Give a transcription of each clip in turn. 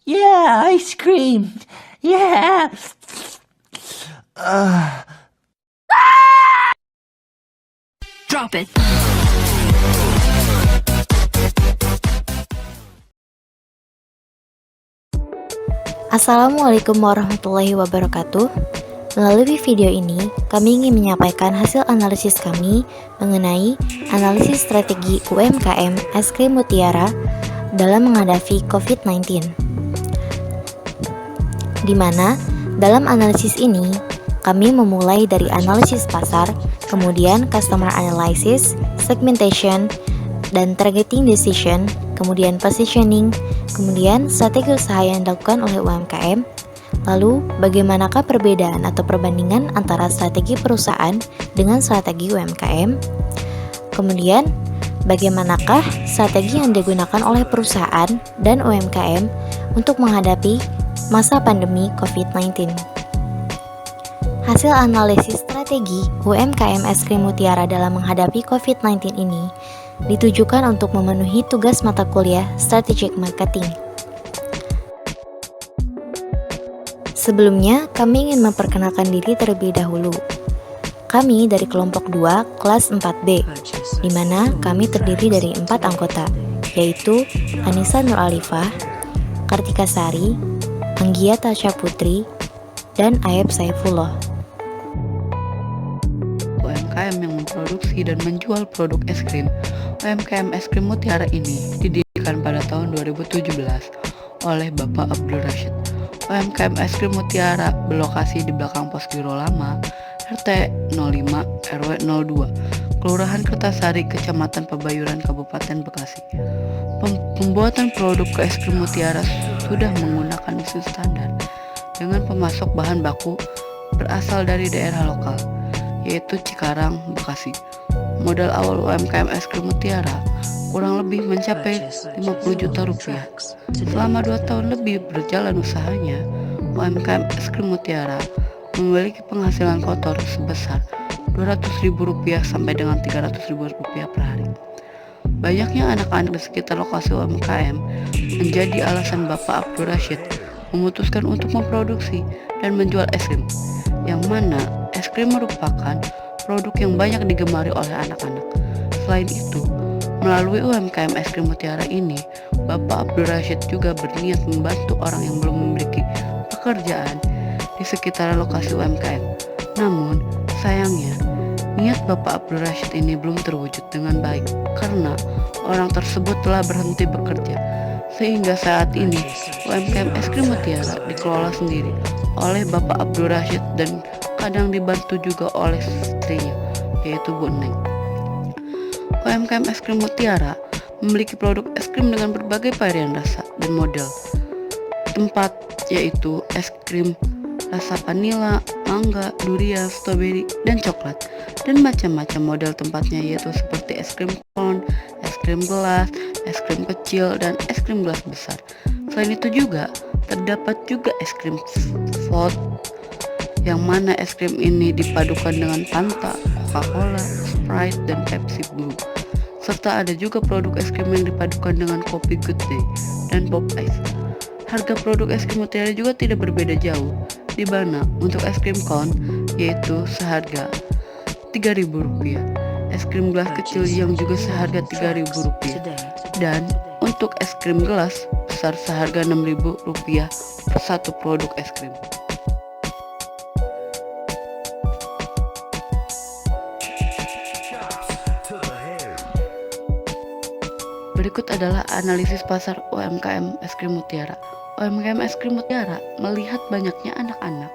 Yeah, ice cream. Yeah. Drop it. Assalamualaikum warahmatullahi wabarakatuh. Melalui video ini, kami ingin menyampaikan hasil analisis kami mengenai analisis strategi UMKM Es Krim Mutiara dalam menghadapi COVID-19. Di mana dalam analisis ini, kami memulai dari analisis pasar, kemudian customer analysis, segmentation, dan targeting decision, kemudian positioning, kemudian strategi usaha yang dilakukan oleh UMKM. Lalu, bagaimanakah perbedaan atau perbandingan antara strategi perusahaan dengan strategi UMKM? Kemudian, bagaimanakah strategi yang digunakan oleh perusahaan dan UMKM untuk menghadapi masa pandemi COVID-19? Hasil analisis strategi UMKM Es Krim Mutiara dalam menghadapi COVID-19 ini ditujukan untuk memenuhi tugas mata kuliah Strategic Marketing. Sebelumnya, kami ingin memperkenalkan diri terlebih dahulu. Kami dari kelompok 2 kelas 4B, di mana kami terdiri dari 4 anggota, yaitu Anissa Nur Alifah, Kartika Sari, Anggia Tasya Putri, dan Ayeb Saifullah. UMKM yang memproduksi dan menjual produk es krim. UMKM Es Krim Mutiara ini didirikan pada tahun 2017 oleh Bapak Abdul Rashid. UMKM Es Krim Mutiara berlokasi di belakang Pos Giro Lama, RT 05 RW 02, Kelurahan Kertasari, Kecamatan Pebayuran, Kabupaten Bekasi. Pembuatan produk es krim Mutiara sudah menggunakan mesin standar dengan pemasok bahan baku berasal dari daerah lokal, yaitu Cikarang, Bekasi. Modal awal UMKM Es Krim Mutiara kurang lebih mencapai 50 juta rupiah. Selama 2 tahun lebih berjalan usahanya, UMKM Es Krim Mutiara memiliki penghasilan kotor sebesar Rp200.000 sampai dengan Rp300.000 per hari. Banyaknya anak-anak di sekitar lokasi UMKM menjadi alasan Bapak Abdul Rashid memutuskan untuk memproduksi dan menjual es krim, yang mana es krim merupakan produk yang banyak digemari oleh anak-anak. Selain itu, melalui UMKM Es Krim Mutiara ini, Bapak Abdul Rashid juga berniat membantu orang yang belum memiliki pekerjaan di sekitar lokasi UMKM. Namun, sayangnya, niat Bapak Abdul Rashid ini belum terwujud dengan baik karena orang tersebut telah berhenti bekerja. Sehingga saat ini, UMKM Es Krim Mutiara dikelola sendiri oleh Bapak Abdul Rashid dan kadang dibantu juga oleh istrinya, yaitu Bu Neng. UMKM Es Krim Mutiara memiliki produk es krim dengan berbagai varian rasa dan model tempat, yaitu es krim rasa vanila, mangga, durian, stroberi, dan coklat, dan macam-macam model tempatnya, yaitu seperti es krim cone, es krim gelas, es krim kecil, dan es krim gelas besar. Selain itu juga terdapat juga es krim float, yang mana es krim ini dipadukan dengan Fanta, Coca-Cola, Sprite, dan Pepsi Blue. Serta ada juga produk es krim yang dipadukan dengan kopi Good Day dan Pop Ice. Harga produk es krim Mutiara juga tidak berbeda jauh, di mana untuk es krim cone yaitu seharga Rp3.000, es krim gelas kecil yang juga seharga Rp3.000, dan untuk es krim gelas besar seharga Rp6.000 per satu produk es krim. Berikut adalah analisis pasar UMKM Es Krim Mutiara. UMKM Es Krim Mutiara melihat banyaknya anak-anak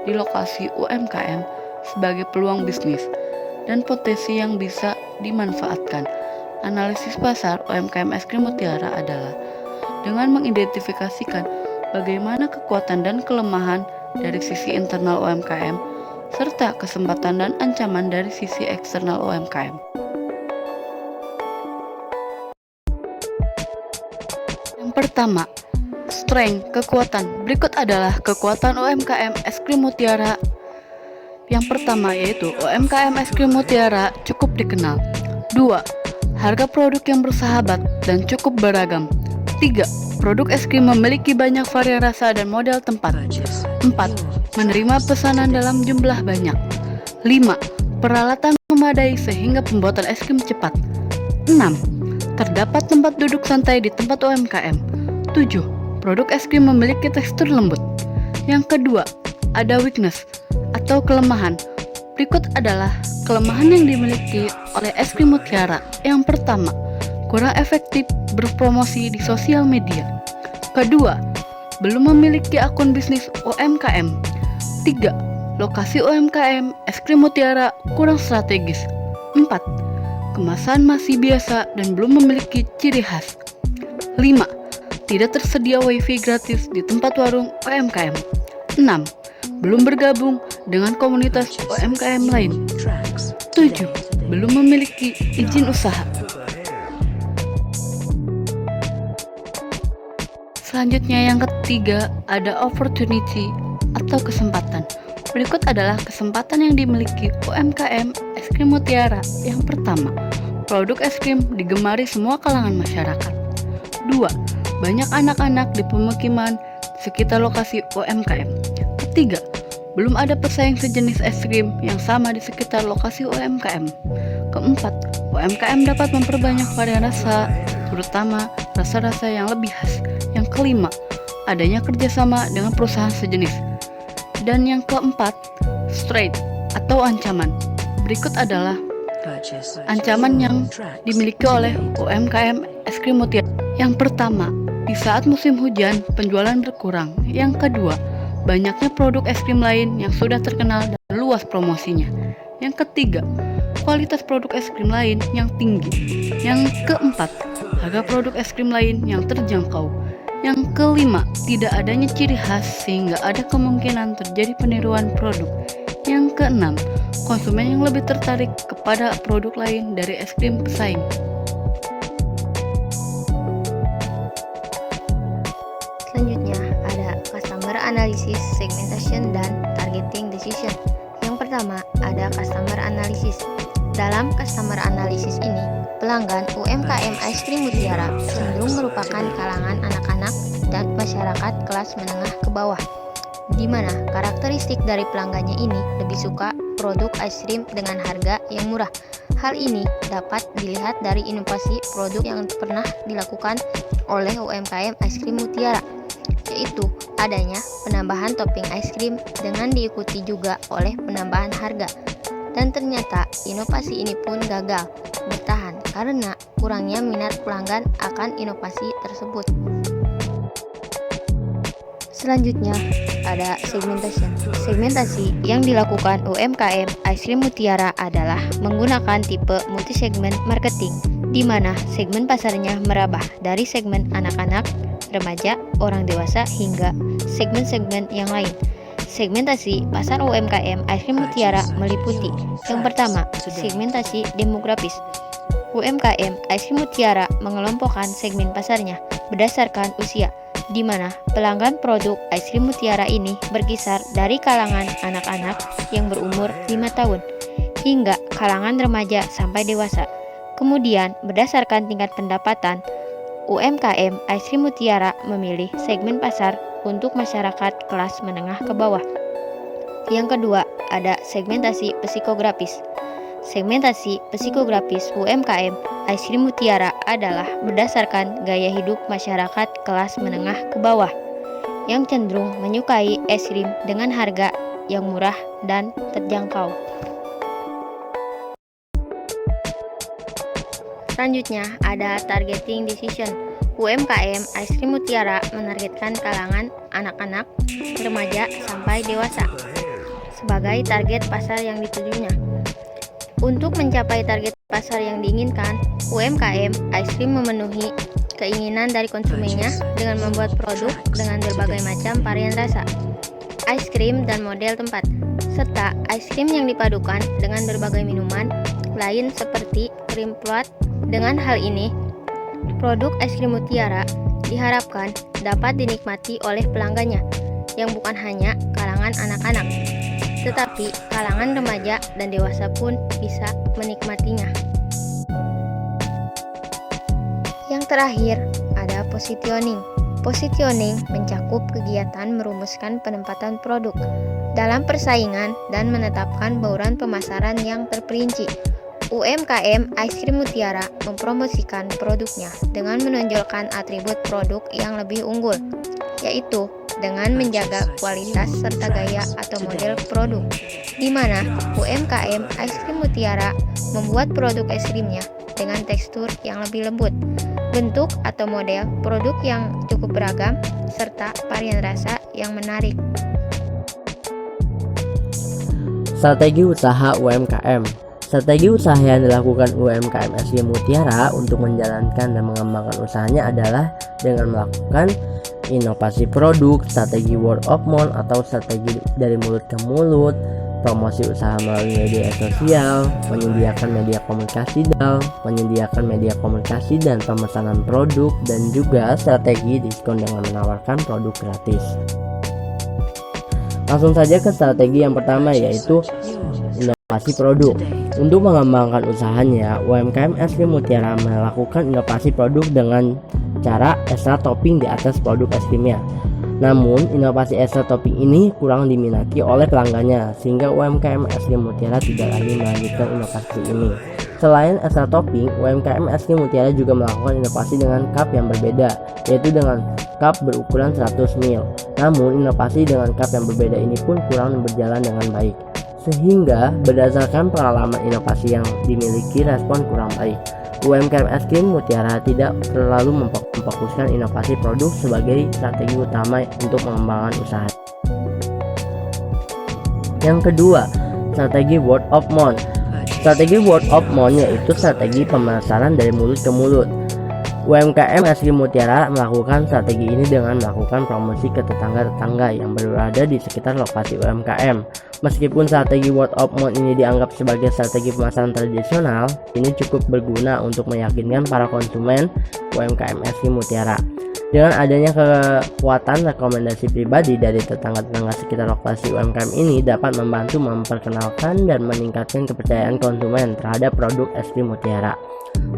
di lokasi UMKM sebagai peluang bisnis dan potensi yang bisa dimanfaatkan. Analisis pasar UMKM Es Krim Mutiara adalah dengan mengidentifikasikan bagaimana kekuatan dan kelemahan dari sisi internal UMKM serta kesempatan dan ancaman dari sisi eksternal UMKM. Yang pertama, strength, kekuatan. Berikut adalah kekuatan UMKM Es Krim Mutiara. Yang pertama yaitu UMKM Es Krim Mutiara cukup dikenal. 2. Harga produk yang bersahabat dan cukup beragam. 3. Produk es krim memiliki banyak varian rasa dan model tempat. 4. Menerima pesanan dalam jumlah banyak. 5. Peralatan memadai sehingga pembuatan es krim cepat. 6. Terdapat tempat duduk santai di tempat UMKM. 7. Produk es krim memiliki tekstur lembut. Yang kedua, ada weakness atau kelemahan. Berikut adalah kelemahan yang dimiliki oleh es krim Mutiara. Yang pertama, kurang efektif berpromosi di sosial media. Kedua, belum memiliki akun bisnis UMKM. 3. Lokasi UMKM es krim Mutiara kurang strategis. 4. Kemasan masih biasa dan belum memiliki ciri khas. 5. Tidak tersedia wifi gratis di tempat warung UMKM. 6. Belum bergabung dengan komunitas UMKM lain. 7. Belum memiliki izin usaha. Selanjutnya yang ketiga, ada opportunity atau kesempatan. Berikut adalah kesempatan yang dimiliki UMKM es krim Mutiara. Yang pertama, produk es krim digemari semua kalangan masyarakat. 2. Banyak anak-anak di pemukiman sekitar lokasi UMKM. Ketiga, belum ada pesaing sejenis es krim yang sama di sekitar lokasi UMKM. Keempat, UMKM dapat memperbanyak varian rasa, terutama rasa-rasa yang lebih khas. Yang kelima, adanya kerjasama dengan perusahaan sejenis. Dan yang keempat, threat atau ancaman. Berikut adalah ancaman yang dimiliki oleh UMKM es krim Mutiara. Yang pertama, di saat musim hujan, penjualan berkurang. Yang kedua, banyaknya produk es krim lain yang sudah terkenal dan luas promosinya. Yang ketiga, kualitas produk es krim lain yang tinggi. Yang keempat, harga produk es krim lain yang terjangkau. Yang kelima, tidak adanya ciri khas sehingga ada kemungkinan terjadi peniruan produk. Yang keenam, konsumen yang lebih tertarik kepada produk lain dari es krim pesaing. Selanjutnya ada customer analysis, segmentation, dan targeting decision. Yang pertama ada customer analysis. Dalam customer analysis ini, pelanggan UMKM es krim Mutiara cenderung merupakan kalangan anak-anak dan masyarakat kelas menengah ke bawah, di mana karakteristik dari pelanggannya ini lebih suka produk es krim dengan harga yang murah. Hal ini dapat dilihat dari inovasi produk yang pernah dilakukan oleh UMKM es krim Mutiara, yaitu adanya penambahan topping es krim dengan diikuti juga oleh penambahan harga. Dan ternyata inovasi ini pun gagal bertahan karena kurangnya minat pelanggan akan inovasi tersebut. Selanjutnya ada segmentation. Segmentasi yang dilakukan UMKM es krim Mutiara adalah menggunakan tipe multi-segment marketing, di mana segmen pasarnya merambah dari segmen anak-anak, remaja, orang dewasa hingga segmen-segmen yang lain. Segmentasi pasar UMKM es krim Mutiara meliputi yang pertama, segmentasi demografis. UMKM es krim Mutiara mengelompokkan segmen pasarnya berdasarkan usia, di mana pelanggan produk es krim Mutiara ini berkisar dari kalangan anak-anak yang berumur 5 tahun hingga kalangan remaja sampai dewasa. Kemudian berdasarkan tingkat pendapatan, UMKM es krim Mutiara memilih segmen pasar untuk masyarakat kelas menengah ke bawah. Yang kedua, ada segmentasi psikografis. Segmentasi psikografis UMKM es krim Mutiara adalah berdasarkan gaya hidup masyarakat kelas menengah ke bawah yang cenderung menyukai es krim dengan harga yang murah dan terjangkau. Selanjutnya ada targeting decision. UMKM es krim Mutiara menargetkan kalangan anak-anak, remaja, sampai dewasa sebagai target pasar yang ditujunya. Untuk mencapai target pasar yang diinginkan, UMKM es krim memenuhi keinginan dari konsumennya dengan membuat produk dengan berbagai macam varian rasa, es krim dan model tempat, serta es krim yang dipadukan dengan berbagai minuman lain seperti krim float. Dengan hal ini, produk es krim Mutiara diharapkan dapat dinikmati oleh pelanggannya yang bukan hanya kalangan anak-anak, tetapi kalangan remaja dan dewasa pun bisa menikmatinya. Yang terakhir, ada positioning. Positioning mencakup kegiatan merumuskan penempatan produk dalam persaingan dan menetapkan bauran pemasaran yang terperinci. UMKM Ice Cream Mutiara mempromosikan produknya dengan menonjolkan atribut produk yang lebih unggul, yaitu dengan menjaga kualitas serta gaya atau model produk, di mana UMKM Ice Cream Mutiara membuat produk es krimnya dengan tekstur yang lebih lembut, bentuk atau model produk yang cukup beragam, serta varian rasa yang menarik. Strategi usaha UMKM. Strategi usaha yang dilakukan UMKM Es Krim Mutiara untuk menjalankan dan mengembangkan usahanya adalah dengan melakukan inovasi produk, strategi word of mouth atau strategi dari mulut ke mulut, promosi usaha melalui media sosial, menyediakan media komunikasi dan pemesanan produk, dan juga strategi diskon dengan menawarkan produk gratis. Langsung saja ke strategi yang pertama, yaitu inovasi produk. Untuk mengembangkan usahanya, UMKM Es Krim Mutiara melakukan inovasi produk dengan cara ekstra topping di atas produk es krimnya. Namun, inovasi ekstra topping ini kurang diminati oleh pelanggannya, sehingga UMKM Es Krim Mutiara tidak lagi melanjutkan inovasi ini. Selain ekstra topping, UMKM Es Krim Mutiara juga melakukan inovasi dengan cup yang berbeda, yaitu dengan cup berukuran 100 ml. Namun, inovasi dengan cup yang berbeda ini pun kurang berjalan dengan baik, sehingga berdasarkan pengalaman inovasi yang dimiliki, respon kurang baik. UMKM Es Krim Mutiara tidak terlalu memfokuskan inovasi produk sebagai strategi utama untuk mengembangkan usaha. Yang kedua, strategi word of mouth. Strategi word of mouth yaitu strategi pemasaran dari mulut ke mulut. UMKM Es Krim Mutiara melakukan strategi ini dengan melakukan promosi ke tetangga-tetangga yang berada di sekitar lokasi UMKM. Meskipun strategi word of mouth ini dianggap sebagai strategi pemasaran tradisional, ini cukup berguna untuk meyakinkan para konsumen UMKM Es Krim Mutiara. Dengan adanya kekuatan rekomendasi pribadi dari tetangga-tetangga sekitar lokasi UMKM ini dapat membantu memperkenalkan dan meningkatkan kepercayaan konsumen terhadap produk Es Krim Mutiara.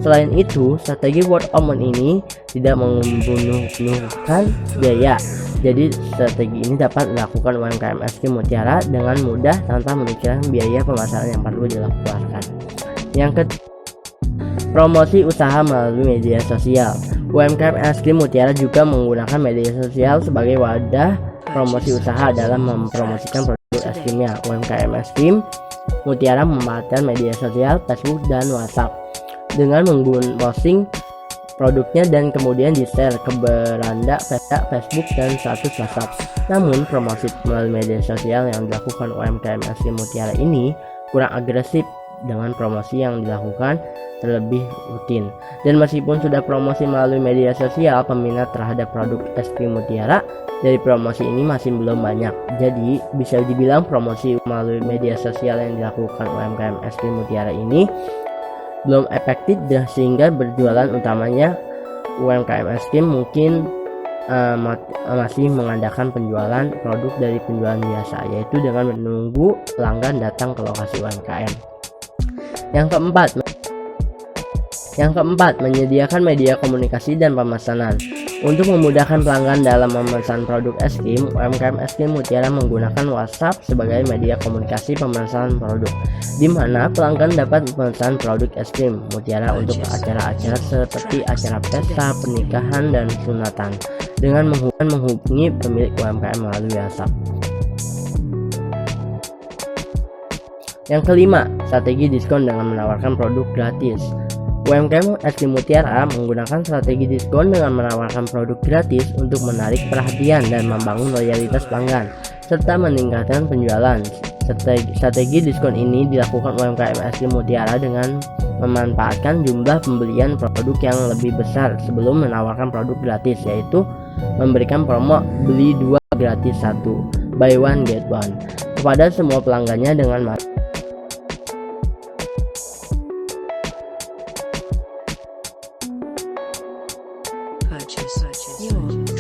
Selain itu, strategi word of mouth ini tidak membunuhkan biaya. Jadi strategi ini dapat dilakukan UMKM Es Krim Mutiara dengan mudah tanpa memikirkan biaya pemasaran yang perlu dilakukan. Yang ketiga, promosi usaha melalui media sosial. UMKM Es Krim Mutiara juga menggunakan media sosial sebagai wadah promosi usaha dalam mempromosikan produk es krimnya. UMKM Es Krim Mutiara memanfaatkan media sosial Facebook dan WhatsApp dengan menggunakan posting produknya dan kemudian di-share ke beranda Facebook dan status WhatsApp. Namun, promosi melalui media sosial yang dilakukan UMKM Es Krim Mutiara ini kurang agresif dengan promosi yang dilakukan terlebih rutin. Dan meskipun sudah promosi melalui media sosial, peminat terhadap produk Es Krim Mutiara dari promosi ini masih belum banyak. Jadi, bisa dibilang promosi melalui media sosial yang dilakukan UMKM Es Krim Mutiara ini belum efektif, dan sehingga berjualan utamanya UMKM Es Krim mungkin masih mengandalkan penjualan produk dari penjualan biasa, yaitu dengan menunggu pelanggan datang ke lokasi UMKM. Yang keempat, menyediakan media komunikasi dan pemesanan. Untuk memudahkan pelanggan dalam memesan produk es krim, UMKM Es Krim Mutiara menggunakan WhatsApp sebagai media komunikasi pemesanan produk, di mana pelanggan dapat memesan produk es krim Mutiara untuk acara-acara seperti acara pesta, pernikahan, dan sunatan dengan menghubungi pemilik UMKM melalui WhatsApp. Yang kelima, strategi diskon dengan menawarkan produk gratis. UMKM Es Krim Mutiara menggunakan strategi diskon dengan menawarkan produk gratis untuk menarik perhatian dan membangun loyalitas pelanggan, serta meningkatkan penjualan. Strategi diskon ini dilakukan UMKM Es Krim Mutiara dengan memanfaatkan jumlah pembelian produk yang lebih besar sebelum menawarkan produk gratis, yaitu memberikan promo beli 2 gratis 1, buy one get one, kepada semua pelanggannya dengan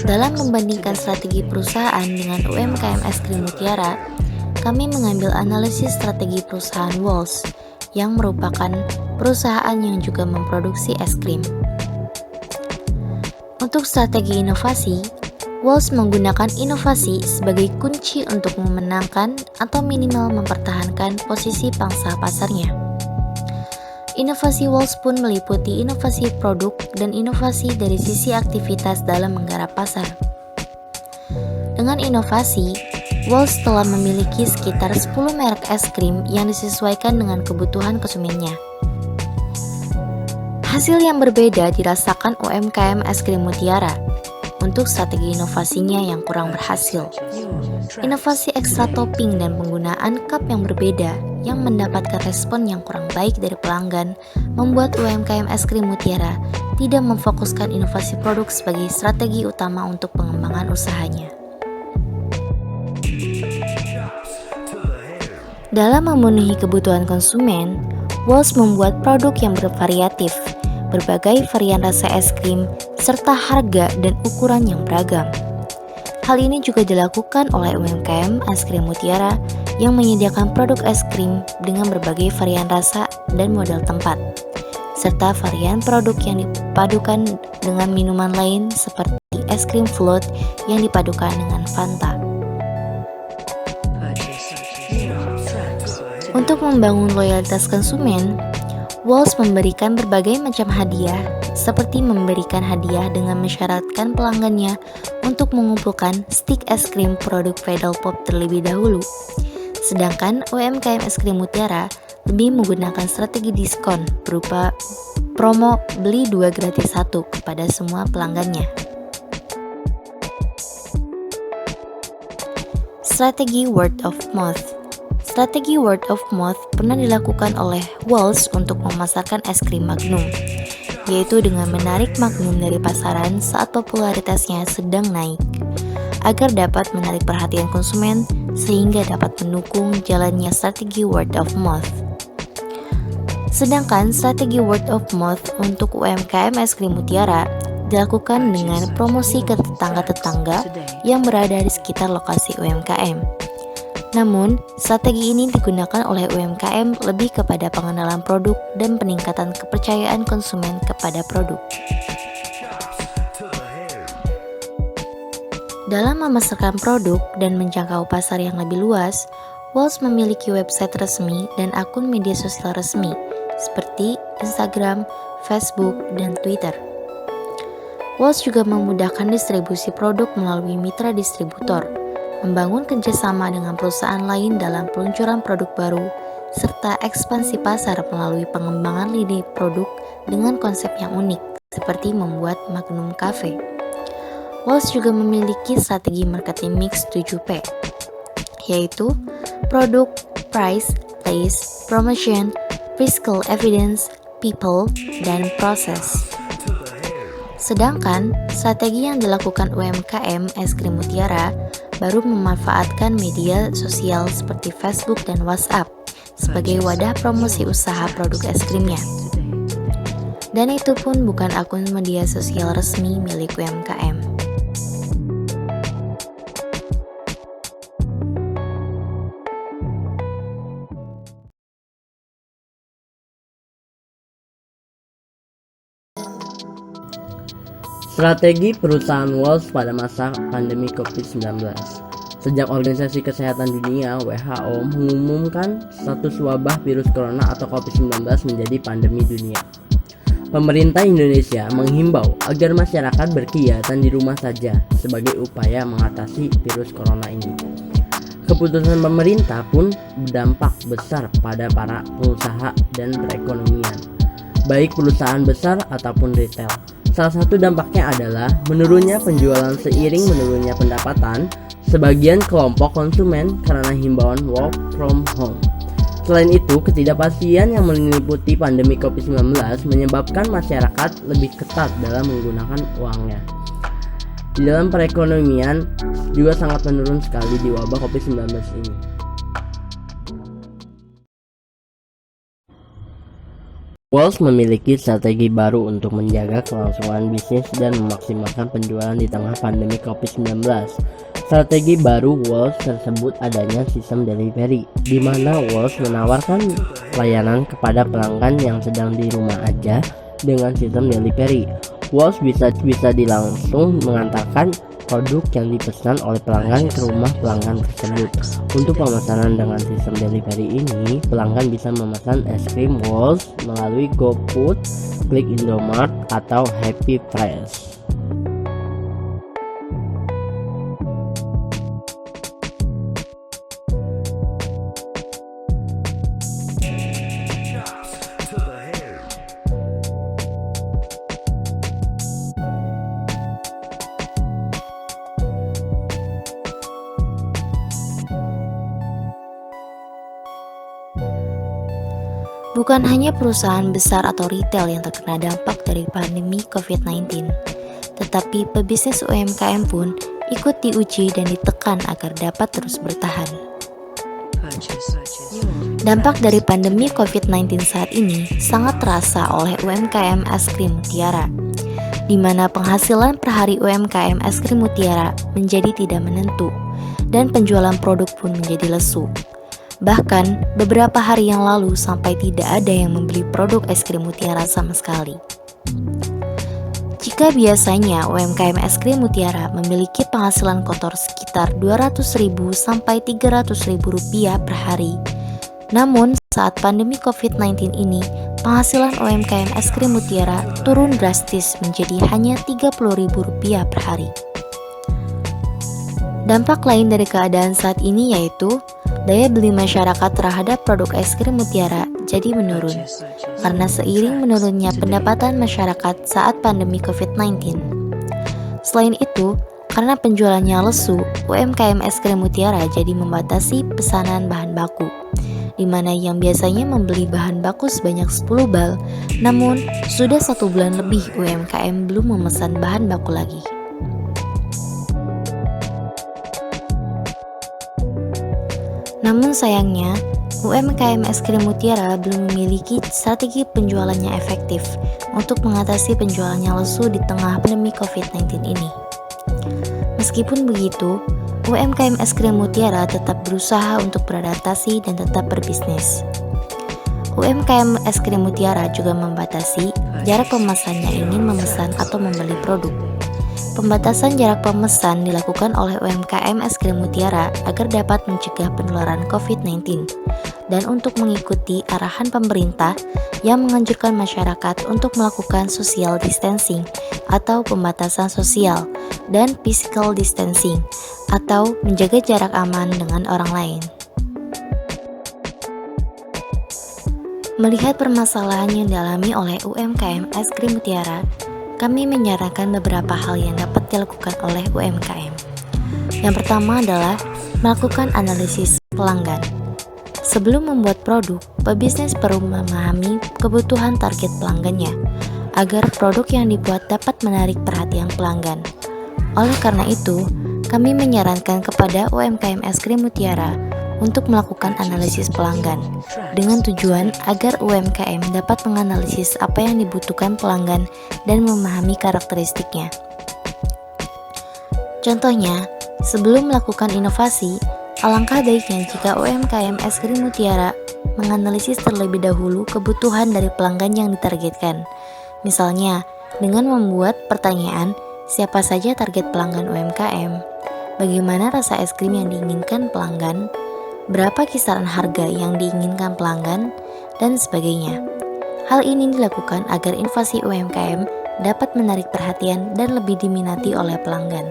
Dalam membandingkan strategi perusahaan dengan UMKM Es Krim Mutiara, kami mengambil analisis strategi perusahaan Walls, yang merupakan perusahaan yang juga memproduksi es krim. Untuk strategi inovasi, Walls menggunakan inovasi sebagai kunci untuk memenangkan atau minimal mempertahankan posisi pangsa pasarnya. Inovasi Walls pun meliputi inovasi produk dan inovasi dari sisi aktivitas dalam menggarap pasar. Dengan inovasi, Walls telah memiliki sekitar 10 merek es krim yang disesuaikan dengan kebutuhan konsumennya. Hasil yang berbeda dirasakan UMKM Es Krim Mutiara untuk strategi inovasinya yang kurang berhasil. Inovasi ekstra topping dan penggunaan cup yang berbeda yang mendapatkan respon yang kurang baik dari pelanggan membuat UMKM Es Krim Mutiara tidak memfokuskan inovasi produk sebagai strategi utama untuk pengembangan usahanya. Dalam memenuhi kebutuhan konsumen, Walls membuat produk yang bervariatif, berbagai varian rasa es krim, serta harga dan ukuran yang beragam. Hal ini juga dilakukan oleh UMKM Es Krim Mutiara yang menyediakan produk es krim dengan berbagai varian rasa dan model tempat, serta varian produk yang dipadukan dengan minuman lain seperti es krim float yang dipadukan dengan Fanta. Untuk membangun loyalitas konsumen, Walls memberikan berbagai macam hadiah, seperti memberikan hadiah dengan mensyaratkan pelanggannya untuk mengumpulkan stik es krim produk Cradle Pop terlebih dahulu. Sedangkan UMKM Es Krim Mutiara lebih menggunakan strategi diskon berupa promo beli 2 gratis 1 kepada semua pelanggannya. Strategi word of mouth. Strategi word of mouth pernah dilakukan oleh Walls untuk memasarkan es krim Magnum, yaitu dengan menarik Magnum dari pasaran saat popularitasnya sedang naik, agar dapat menarik perhatian konsumen sehingga dapat mendukung jalannya strategi word of mouth. Sedangkan strategi word of mouth untuk UMKM Es Krim Mutiara dilakukan dengan promosi ke tetangga-tetangga yang berada di sekitar lokasi UMKM. Namun, strategi ini digunakan oleh UMKM lebih kepada pengenalan produk dan peningkatan kepercayaan konsumen kepada produk. Dalam memasarkan produk dan menjangkau pasar yang lebih luas, Walls memiliki website resmi dan akun media sosial resmi seperti Instagram, Facebook, dan Twitter. Walls juga memudahkan distribusi produk melalui mitra distributor, membangun kerjasama dengan perusahaan lain dalam peluncuran produk baru, serta ekspansi pasar melalui pengembangan lini produk dengan konsep yang unik, seperti membuat Magnum Cafe. Walls juga memiliki strategi marketing mix 7P, yaitu produk, price, place, promotion, physical evidence, people, dan process. Sedangkan strategi yang dilakukan UMKM Es Krim Mutiara baru memanfaatkan media sosial seperti Facebook dan WhatsApp sebagai wadah promosi usaha produk es krimnya. Dan itu pun bukan akun media sosial resmi milik UMKM. Strategi perusahaan Walls pada masa pandemi COVID-19. Sejak Organisasi Kesehatan Dunia (WHO) mengumumkan status wabah virus corona atau COVID-19 menjadi pandemi dunia, pemerintah Indonesia menghimbau agar masyarakat berkegiatan di rumah saja sebagai upaya mengatasi virus corona ini. Keputusan pemerintah pun berdampak besar pada para pengusaha dan perekonomian, baik perusahaan besar ataupun retail. Salah satu dampaknya adalah menurunnya penjualan seiring menurunnya pendapatan sebagian kelompok konsumen karena himbauan work from home. Selain itu, ketidakpastian yang meliputi pandemi COVID-19 menyebabkan masyarakat lebih ketat dalam menggunakan uangnya. Di dalam perekonomian juga sangat menurun sekali di wabah COVID-19 ini. Walls memiliki strategi baru untuk menjaga kelangsungan bisnis dan memaksimalkan penjualan di tengah pandemi COVID-19. Strategi baru Walls tersebut adanya sistem delivery, di mana Walls menawarkan layanan kepada pelanggan yang sedang di rumah aja dengan sistem delivery. Walls bisa langsung mengantarkan produk yang dipesan oleh pelanggan ke rumah pelanggan tersebut. Untuk pemesanan dengan sistem delivery ini, pelanggan bisa memesan es krim Walls melalui GoFood, Klik Indomart, atau Happy Fresh. Bukan hanya perusahaan besar atau retail yang terkena dampak dari pandemi COVID-19, tetapi pebisnis UMKM pun ikut diuji dan ditekan agar dapat terus bertahan. Dampak dari pandemi COVID-19 saat ini sangat terasa oleh UMKM Es Krim Mutiara, di mana penghasilan per hari UMKM Es Krim Mutiara menjadi tidak menentu, dan penjualan produk pun menjadi lesu. Bahkan, beberapa hari yang lalu sampai tidak ada yang membeli produk es krim Mutiara sama sekali. Jika biasanya UMKM Es Krim Mutiara memiliki penghasilan kotor sekitar Rp200.000 sampai Rp300.000 per hari, namun saat pandemi COVID-19 ini, penghasilan UMKM Es Krim Mutiara turun drastis menjadi hanya Rp30.000 per hari. Dampak lain dari keadaan saat ini yaitu daya beli masyarakat terhadap produk es krim Mutiara jadi menurun karena seiring menurunnya pendapatan masyarakat saat pandemi COVID-19. Selain itu, karena penjualannya lesu, UMKM Es Krim Mutiara jadi membatasi pesanan bahan baku, di mana yang biasanya membeli bahan baku sebanyak 10 bal, namun sudah 1 bulan lebih UMKM belum memesan bahan baku lagi. Namun sayangnya, UMKM Es Krim Mutiara belum memiliki strategi penjualannya efektif untuk mengatasi penjualannya lesu di tengah pandemi COVID-19 ini. Meskipun begitu, UMKM Es Krim Mutiara tetap berusaha untuk beradaptasi dan tetap berbisnis. UMKM Es Krim Mutiara juga membatasi jarak pemesan yang ingin memesan atau membeli produk. Pembatasan jarak pemesan dilakukan oleh UMKM Es Krim Mutiara agar dapat mencegah penularan COVID-19 dan untuk mengikuti arahan pemerintah yang menganjurkan masyarakat untuk melakukan social distancing atau pembatasan sosial dan physical distancing atau menjaga jarak aman dengan orang lain. Melihat permasalahan yang dialami oleh UMKM Es Krim Mutiara, kami menyarankan beberapa hal yang dapat dilakukan oleh UMKM. Yang pertama adalah melakukan analisis pelanggan. Sebelum membuat produk, pebisnis perlu memahami kebutuhan target pelanggannya, agar produk yang dibuat dapat menarik perhatian pelanggan. Oleh karena itu, kami menyarankan kepada UMKM Es Krim Mutiara untuk melakukan analisis pelanggan dengan tujuan agar UMKM dapat menganalisis apa yang dibutuhkan pelanggan dan memahami karakteristiknya. Contohnya, sebelum melakukan inovasi, alangkah baiknya jika UMKM Es Krim Mutiara menganalisis terlebih dahulu kebutuhan dari pelanggan yang ditargetkan. Misalnya, dengan membuat pertanyaan, siapa saja target pelanggan UMKM, bagaimana rasa es krim yang diinginkan pelanggan, berapa kisaran harga yang diinginkan pelanggan, dan sebagainya. Hal ini dilakukan agar inovasi UMKM dapat menarik perhatian dan lebih diminati oleh pelanggan.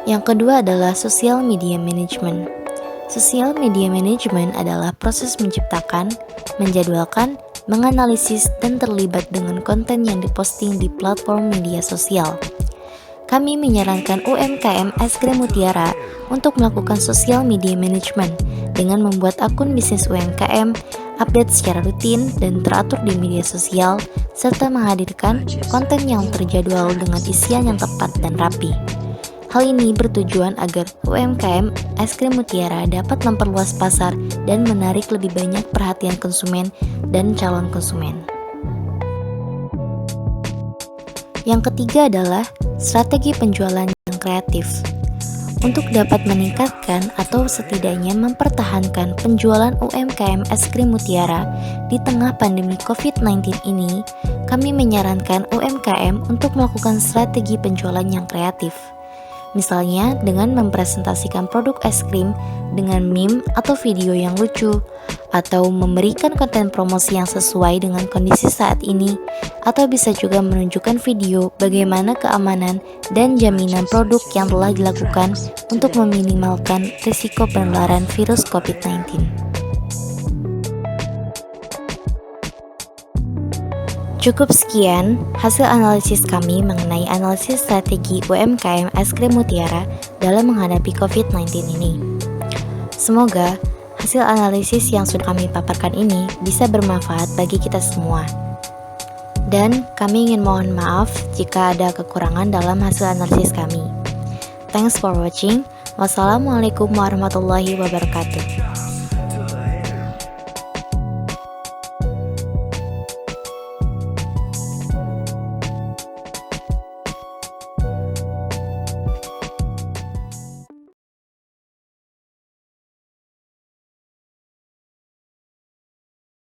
Yang kedua adalah social media management. Social media management adalah proses menciptakan, menjadwalkan, menganalisis, dan terlibat dengan konten yang diposting di platform media sosial. Kami menyarankan UMKM Es Krim Mutiara untuk melakukan social media management dengan membuat akun bisnis UMKM, update secara rutin dan teratur di media sosial, serta menghadirkan konten yang terjadwal dengan isian yang tepat dan rapi. Hal ini bertujuan agar UMKM Es Krim Mutiara dapat memperluas pasar dan menarik lebih banyak perhatian konsumen dan calon konsumen. Yang ketiga adalah strategi penjualan yang kreatif. Untuk dapat meningkatkan atau setidaknya mempertahankan penjualan UMKM Es Krim Mutiara di tengah pandemi COVID-19 ini, kami menyarankan UMKM untuk melakukan strategi penjualan yang kreatif. Misalnya dengan mempresentasikan produk es krim dengan meme atau video yang lucu, atau memberikan konten promosi yang sesuai dengan kondisi saat ini, atau bisa juga menunjukkan video bagaimana keamanan dan jaminan produk yang telah dilakukan untuk meminimalkan risiko penularan virus COVID-19. Cukup sekian hasil analisis kami mengenai analisis strategi UMKM Es Krim Mutiara dalam menghadapi COVID-19 ini. Semoga hasil analisis yang sudah kami paparkan ini bisa bermanfaat bagi kita semua. Dan kami ingin mohon maaf jika ada kekurangan dalam hasil analisis kami. Thanks for watching. Wassalamualaikum warahmatullahi wabarakatuh.